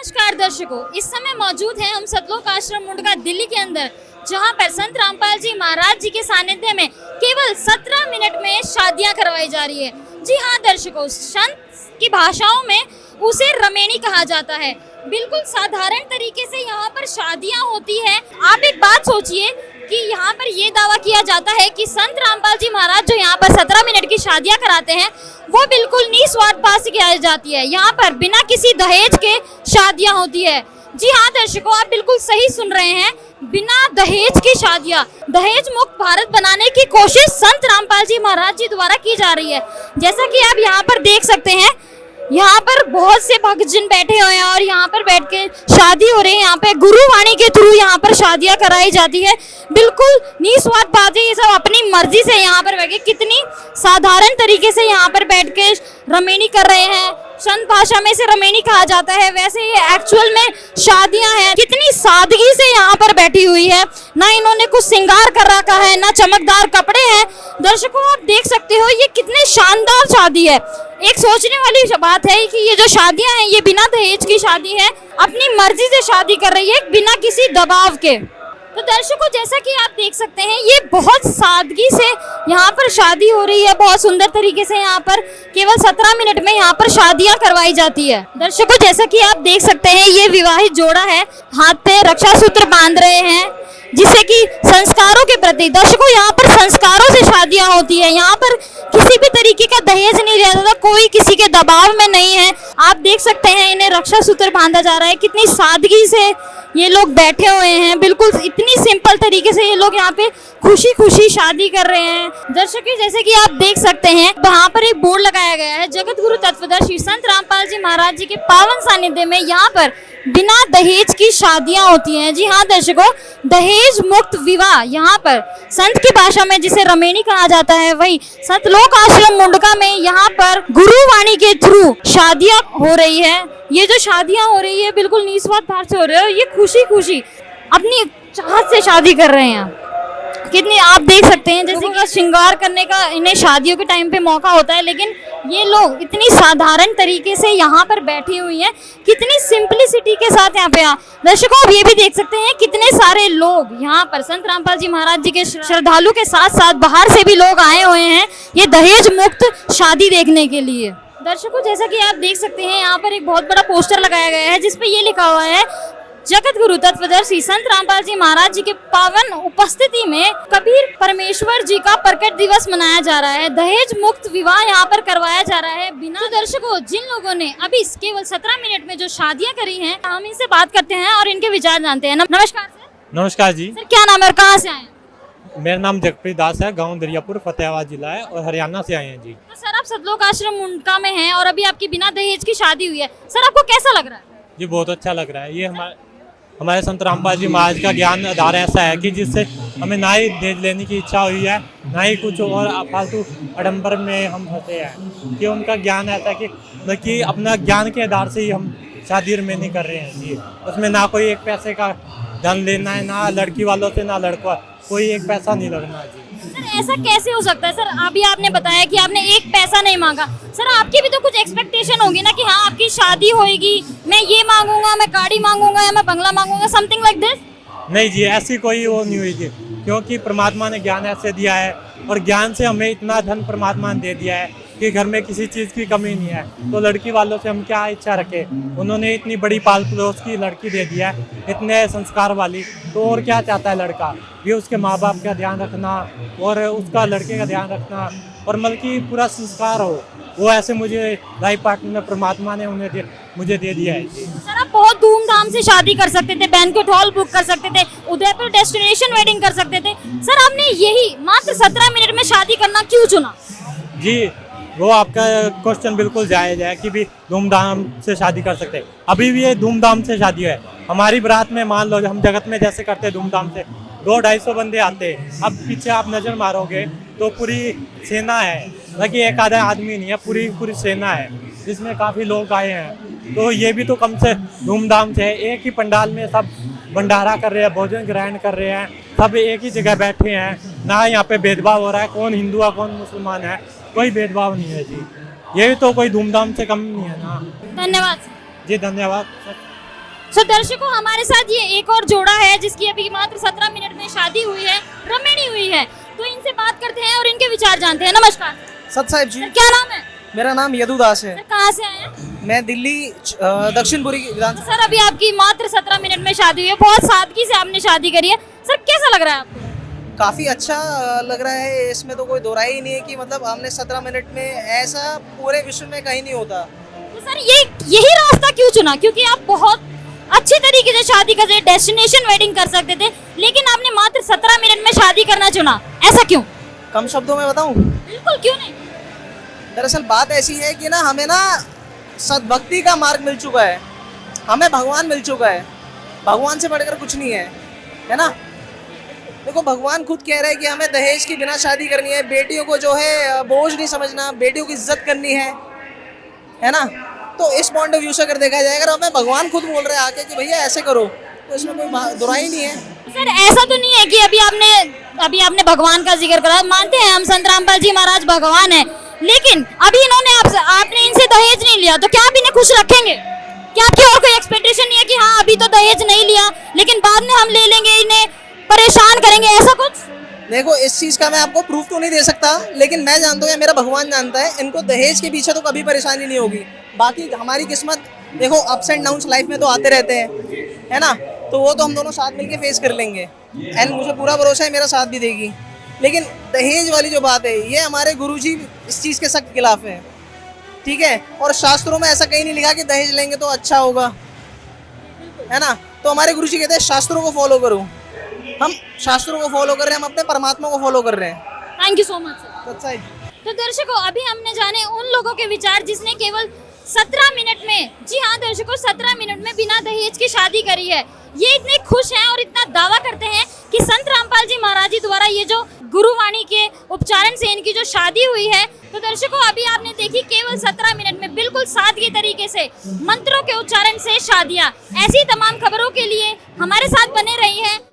नमस्कार दर्शकों, इस समय मौजूद हैं हम सतलोक आश्रम मुंडका दिल्ली के अंदर, जहां पर संत रामपाल जी महाराज जी के सानिध्य में केवल 17 मिनट में शादियां करवाई जा रही है। जी हाँ दर्शकों, संत की भाषाओं में उसे रमेणी कहा जाता है। बिल्कुल साधारण तरीके से यहाँ पर शादियां होती है। आप एक बात सोचिए कि यहाँ पर ये दावा किया जाता है कि संत रामपाल जी महाराज जो यहाँ पर 17 मिनट की शादियां कराते हैं वो बिल्कुल निस्वार्थ भाव से की जाती है। यहाँ पर बिना किसी दहेज के शादियां होती है। जी हाँ दर्शकों, आप बिल्कुल सही सुन रहे हैं, बिना दहेज की शादियां। दहेज मुक्त भारत बनाने की कोशिश संत रामपाल जी महाराज जी द्वारा की जा रही है। जैसा कि आप यहाँ पर देख सकते हैं, यहाँ पर बहुत से भक्तजन बैठे हुए हैं और यहाँ पर बैठ के शादी हो रही है। यहाँ पे गुरुवाणी के थ्रू यहाँ पर शादियां कराई जाती है। बिल्कुल निस्वार्थ बात है, ये सब अपनी मर्जी से यहाँ पर बैठ के कितनी साधारण तरीके से यहाँ पर बैठ के रमेणी कर रहे हैं। संत भाषा में इसे रमेणी कहा जाता है, वैसे ये एक्चुअल में शादियां हैं। कितनी सादगी से यहाँ पर बैठी हुई है, ना इन्होंने कुछ श्रृंगार कर रखा है, ना चमकदार कपड़े हैं। दर्शकों आप देख सकते हो ये कितने शानदार शादी है। एक सोचने वाली बात है कि ये जो शादियां हैं ये बिना दहेज की शादी है, अपनी मर्जी से शादी कर रही है बिना किसी दबाव के। तो दर्शकों जैसा कि आप देख सकते हैं ये बहुत सादगी से यहाँ पर शादी हो रही है। बहुत सुंदर तरीके से यहाँ पर केवल 17 मिनट में यहाँ पर शादियां करवाई जाती है। दर्शकों जैसा कि आप देख सकते हैं ये विवाहित जोड़ा है, हाथ पे रक्षा सूत्र बांध रहे हैं जिससे कि संस्कारों के प्रति। दर्शकों यहाँ पर संस्कारों से शादियां होती है, यहाँ पर किसी भी तरीके का दहेज नहीं रहता था, कोई किसी के दबाव में नहीं है। आप देख सकते हैं इन्हें रक्षा सूत्र बांधा जा रहा है, कितनी सादगी से ये लोग बैठे हुए हैं। बिल्कुल इतनी सिंपल तरीके से ये लोग यहाँ पे खुशी खुशी शादी कर रहे हैं। दर्शकों जैसे कि आप देख सकते हैं वहाँ पर एक बोर्ड लगाया गया है, जगत गुरु तत्वदर्शी संत रामपाल जी महाराज जी के पावन सानिध्य में यहाँ पर बिना दहेज की शादियां होती हैं। जी हाँ दर्शकों, दहेज मुक्त विवाह यहाँ पर संत की भाषा में जिसे रमेणी कहा जाता है, वही सतलोक आश्रम मुंडका में यहाँ पर गुरुवाणी के थ्रू शादियां हो रही है। ये जो शादियां हो रही है बिल्कुल निस्वार्थ भाव से हो रही है। ये खुशी खुशी अपनी चाहत से शादी कर रहे हैं। कितनी आप देख सकते हैं जैसे कि श्रृंगार करने का इन्हें शादियों के टाइम पे मौका होता है, लेकिन ये लोग इतनी साधारण तरीके से यहाँ पर बैठी हुई हैं, कितनी सिंपलिसिटी के साथ यहाँ पे। दर्शकों आप ये भी देख सकते हैं कितने सारे लोग यहाँ पर संत रामपाल जी महाराज जी के श्रद्धालु के साथ साथ बाहर से भी लोग आए हुए हैं ये दहेज मुक्त शादी देखने के लिए। दर्शकों जैसा कि आप देख सकते हैं यहाँ पर एक बहुत बड़ा पोस्टर लगाया गया है जिसपे ये लिखा हुआ है, जगत गुरु तत्वदर्शी संत रामपाल जी महाराज जी के पावन उपस्थिति में कबीर परमेश्वर जी का प्रकट दिवस मनाया जा रहा है। दहेज मुक्त विवाह यहाँ पर करवाया जा रहा है बिना। तो दर्शकों जिन लोगों ने अभी केवल 17 मिनट में जो शादियां करी हैं, हम इनसे बात करते हैं और इनके विचार जानते हैं। नमस्कार सर। नमस्कार जी। सर क्या नाम है और कहाँ से आए हैं? मेरा नाम जगप्रीत दास है, गांव दरियापुर फतेहाबाद जिला है और हरियाणा से आए हैं जी। तो सर आप सतलोक आश्रम मुंडका में हैं और अभी आपकी बिना दहेज की शादी हुई है, सर आपको कैसा लग रहा है? जी बहुत अच्छा लग रहा है। ये हमारे संत रामपाल जी महाराज का ज्ञान आधार ऐसा है कि जिससे हमें ना ही दहेज लेने की इच्छा हुई है, ना ही कुछ और फालतू आडंबर में हम फंसे हैं। कि उनका ज्ञान ऐसा है कि अपना ज्ञान के आधार से ही हम शादी रमेनी कर रहे हैं जी। उसमें ना कोई एक पैसे का धन लेना है, ना लड़की वालों से ना लड़का, कोई एक पैसा नहीं लगना जी। सर ऐसा कैसे हो सकता है? सर अभी आपने बताया कि आपने एक पैसा नहीं मांगा, सर आपकी भी तो कुछ एक्सपेक्टेशन होगी ना कि हाँ आपकी शादी होएगी, मैं ये मांगूंगा, मैं गाड़ी मांगूंगा या मैं बंगला मांगूंगा, समथिंग लाइक दिस। नहीं जी, ऐसी कोई वो नहीं हुई थी, क्योंकि परमात्मा ने ज्ञान ऐसे दिया है और ज्ञान से हमें इतना धन परमात्मा ने दे दिया है कि घर में किसी चीज़ की कमी नहीं है। तो लड़की वालों से हम क्या इच्छा रखें? उन्होंने इतनी बड़ी पाल पड़ोस की लड़की दे दिया है, इतने संस्कार वाली, तो और क्या चाहता है लड़का? ये उसके माँ बाप का ध्यान रखना और उसका लड़के का ध्यान रखना और मतलब कि पूरा संस्कार हो, वो ऐसे मुझे लाइफ पार्टनर में परमात्मा ने मुझे दे दिया है जी। सर आप बहुत धूमधाम से शादी कर सकते थे, बैंक्वेट हॉल बुक कर सकते थे, उदयपुर डेस्टिनेशन वेडिंग कर सकते थे, सर आपने यही मात्र 17 मिनट में शादी करना क्यों चुना? जी वो आपका क्वेश्चन बिल्कुल जायज़ है कि भी धूमधाम से शादी कर सकते हैं। अभी भी ये धूमधाम से शादी है। हमारी बारात में मान लो हम जगत में जैसे करते हैं धूमधाम से 200-250 बंदे आते हैं। अब पीछे आप नज़र मारोगे तो पूरी सेना है, बाकी एक आधा आदमी नहीं है, पूरी सेना है जिसमें काफ़ी लोग आए हैं। तो ये भी तो कम से धूमधाम से है। एक ही पंडाल में सब भंडारा कर रहे हैं, भोजन ग्रहण कर रहे हैं, सब एक ही जगह बैठे हैं, ना यहाँ पे भेदभाव हो रहा है कौन हिंदू है कौन मुसलमान है, कोई भेदभाव नहीं है जी। ये तो कोई धूमधाम से कम नहीं है ना। धन्यवाद जी, धन्यवाद। सो दर्शकों, हमारे साथ ये एक और जोड़ा है जिसकी अभी मात्र 17 मिनट में शादी हुई है, रमेणी हुई है। तो इनसे बात करते हैं और इनके विचार जानते हैं। नमस्कार सत साहिब जी। सर, क्या नाम है? मेरा नाम यदुदास है। सर, कहाँ से आए हैं? मैं दिल्ली दक्षिणपुरी की विधानसभा। तो सर, अभी आपकी मात्र 17 मिनट में शादी हुई है, बहुत सादगी से आपने शादी करी है। सर, कैसा लग रहा है आपको? काफ़ी अच्छा लग रहा है, इसमें तो कोई दो राय ही नहीं है कि मतलब हमने 17 मिनट में, ऐसा पूरे विश्व में कहीं नहीं होता। तो सर, यही रास्ता क्यों चुना? क्योंकि आप बहुत अच्छी तरीके से शादी कर सकते, डेस्टिनेशन वेडिंग कर सकते थे, लेकिन आपने मात्र 17 मिनट में शादी करना चुना, ऐसा क्यों? कम शब्दों में बताऊं? बिल्कुल, क्यों नहीं। दरअसल बात ऐसी है कि ना, हमें ना सद्भक्ति का मार्ग मिल चुका है, हमें भगवान मिल चुका है, भगवान से बढ़कर कुछ नहीं है ना। देखो, भगवान खुद कह रहे हैं कि हमें दहेज के बिना शादी करनी है, बेटियों को जो है बोझ नहीं समझना, बेटियों की इज्जत करनी है ना। तो इस पॉइंट ऑफ व्यू से अगर देखा जाए, अगर हमें भगवान खुद बोल रहे हैं आके कि भैया ऐसे करो, तो इसमें कोई दुराई नहीं है। सर, ऐसा तो नहीं है कि अभी आपने भगवान का जिक्र करा, मानते हैं हम संत रामपाल जी महाराज भगवान है, लेकिन अभी इन्होंने आपने इनसे दहेज नहीं लिया, तो क्या आप इन्हें खुश रखेंगे? क्या आपकी और कोई एक्सपेक्टेशन नहीं है कि हाँ अभी तो दहेज नहीं लिया, लेकिन बाद में हम ले लेंगे, इन्हें परेशान करेंगे, ऐसा कुछ? देखो, इस चीज़ का मैं आपको प्रूफ तो नहीं दे सकता, लेकिन मैं जानता हूँ या मेरा भगवान जानता है, इनको दहेज के पीछे तो कभी परेशानी नहीं होगी। बाकी हमारी किस्मत, देखो अप्स एंड डाउन्स लाइफ में तो आते रहते हैं, है ना, तो वो तो हम दोनों साथ मिलके फेस कर लेंगे, एंड मुझे पूरा भरोसा है मेरा साथ भी देगी। लेकिन दहेज वाली जो बात है, ये हमारे गुरुजी इस चीज़ के सख्त खिलाफ है, ठीक है। और शास्त्रों में ऐसा कहीं नहीं लिखा कि दहेज लेंगे तो अच्छा होगा, है ना। तो हमारे गुरुजी कहते हैं शास्त्रों को फॉलो करो, हम शास्त्रों को फॉलो कर रहे हैं, हम अपने परमात्मा को फॉलो कर रहे हैं। Thank you so much sir. तो दर्शकों, अभी हमने जाने उन लोगों के विचार जिसने केवल 17 मिनट में, जी हाँ दर्शकों, 17 मिनट में बिना दहेज की शादी करी है। ये इतने खुश हैं और इतना दावा करते हैं कि संत रामपाल जी महाराज जी द्वारा ये जो गुरुवाणी के उच्चारण से इनकी जो शादी हुई है। तो दर्शकों, अभी आपने देखी केवल 17 मिनट में बिल्कुल सादगी तरीके से मंत्रों के उच्चारण से शादियाँ। ऐसी तमाम खबरों के लिए हमारे साथ बने रही हैं।